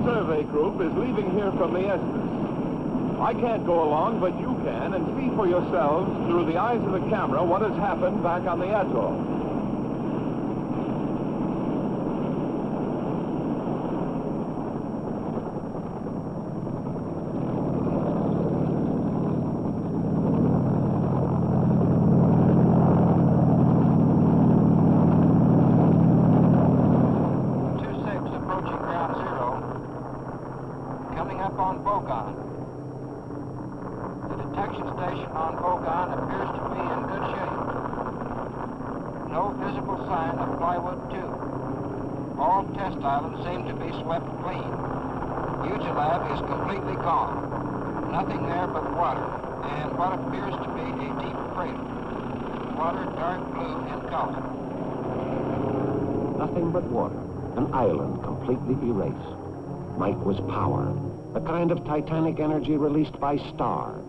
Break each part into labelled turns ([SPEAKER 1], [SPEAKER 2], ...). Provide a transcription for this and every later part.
[SPEAKER 1] survey group is leaving here from the Estes. I can't go along, but you can, and see for yourselves through the eyes of the camera what has happened back on the atoll.
[SPEAKER 2] Island seem to be swept clean. Lab is completely gone. Nothing there but water, and what appears to be a deep crater. Water dark blue in color.
[SPEAKER 3] Nothing but water. An island completely erased. Mike was power, the kind of titanic energy released by stars.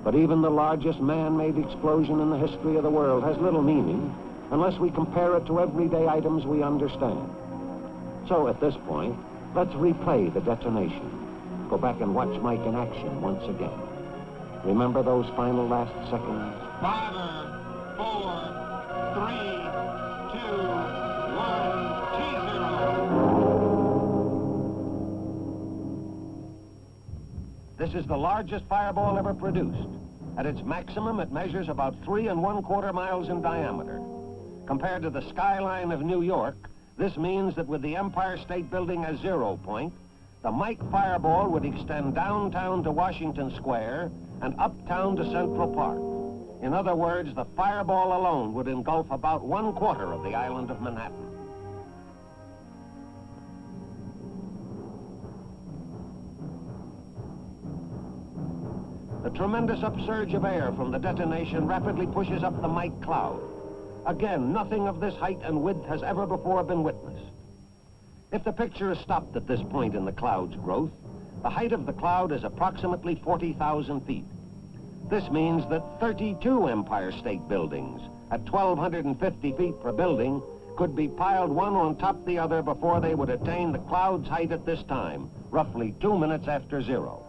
[SPEAKER 3] But even the largest man-made explosion in the history of the world has little meaning unless we compare it to everyday items we understand. So at this point, let's replay the detonation. Go back and watch Mike in action once again. Remember those final last seconds?
[SPEAKER 4] 5, 4, 3, 2, 1, T-0.
[SPEAKER 3] This is the largest fireball ever produced. At its maximum, it measures about 3 1/4 miles in diameter. Compared to the skyline of New York, this means that with the Empire State Building as 0 point, the Mike fireball would extend downtown to Washington Square and uptown to Central Park. In other words, the fireball alone would engulf about 1/4 of the island of Manhattan. The tremendous upsurge of air from the detonation rapidly pushes up the Mike cloud. Again, nothing of this height and width has ever before been witnessed. If the picture is stopped at this point in the cloud's growth, the height of the cloud is approximately 40,000 feet. This means that 32 Empire State Buildings at 1,250 feet per building could be piled one on top of the other before they would attain the cloud's height at this time, roughly 2 minutes after 0.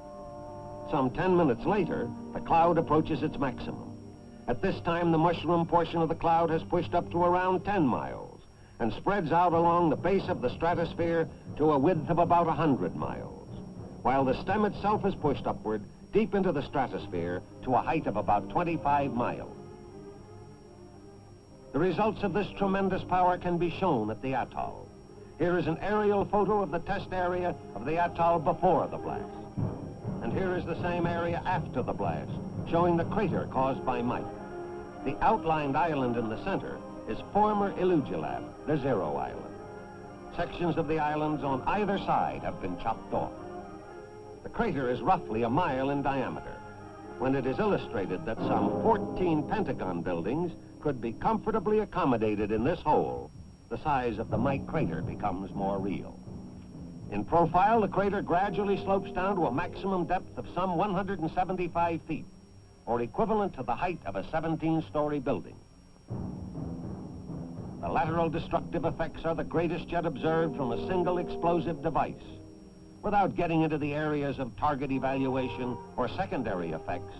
[SPEAKER 3] Some 10 minutes later, the cloud approaches its maximum. At this time, the mushroom portion of the cloud has pushed up to around 10 miles and spreads out along the base of the stratosphere to a width of about 100 miles, while the stem itself is pushed upward deep into the stratosphere to a height of about 25 miles. The results of this tremendous power can be shown at the atoll. Here is an aerial photo of the test area of the atoll before the blast. And here is the same area after the blast, showing the crater caused by Mike. The outlined island in the center is former Lab, the 0 island. Sections of the islands on either side have been chopped off. The crater is roughly a mile in diameter. When it is illustrated that some 14 Pentagon buildings could be comfortably accommodated in this hole, the size of the Mike crater becomes more real. In profile, the crater gradually slopes down to a maximum depth of some 175 feet, or equivalent to the height of a 17-story building. The lateral destructive effects are the greatest yet observed from a single explosive device. Without getting into the areas of target evaluation or secondary effects,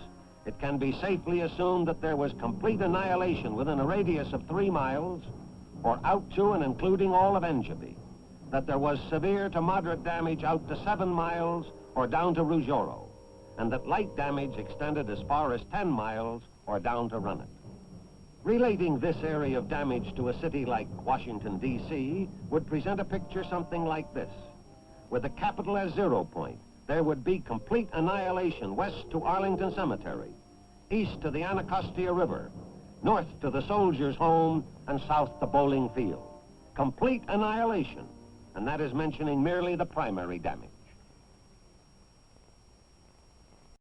[SPEAKER 3] it can be safely assumed that there was complete annihilation within a radius of 3 miles, or out to and including all of Engebi, that there was severe to moderate damage out to 7 miles or down to Ruggiero, and that light damage extended as far as 10 miles or down to Runnet. Relating this area of damage to a city like Washington, D.C. would present a picture something like this. With the capital as 0 point, there would be complete annihilation west to Arlington Cemetery, east to the Anacostia River, north to the Soldiers' Home, and south to Bowling Field. Complete annihilation, and that is mentioning merely the primary damage.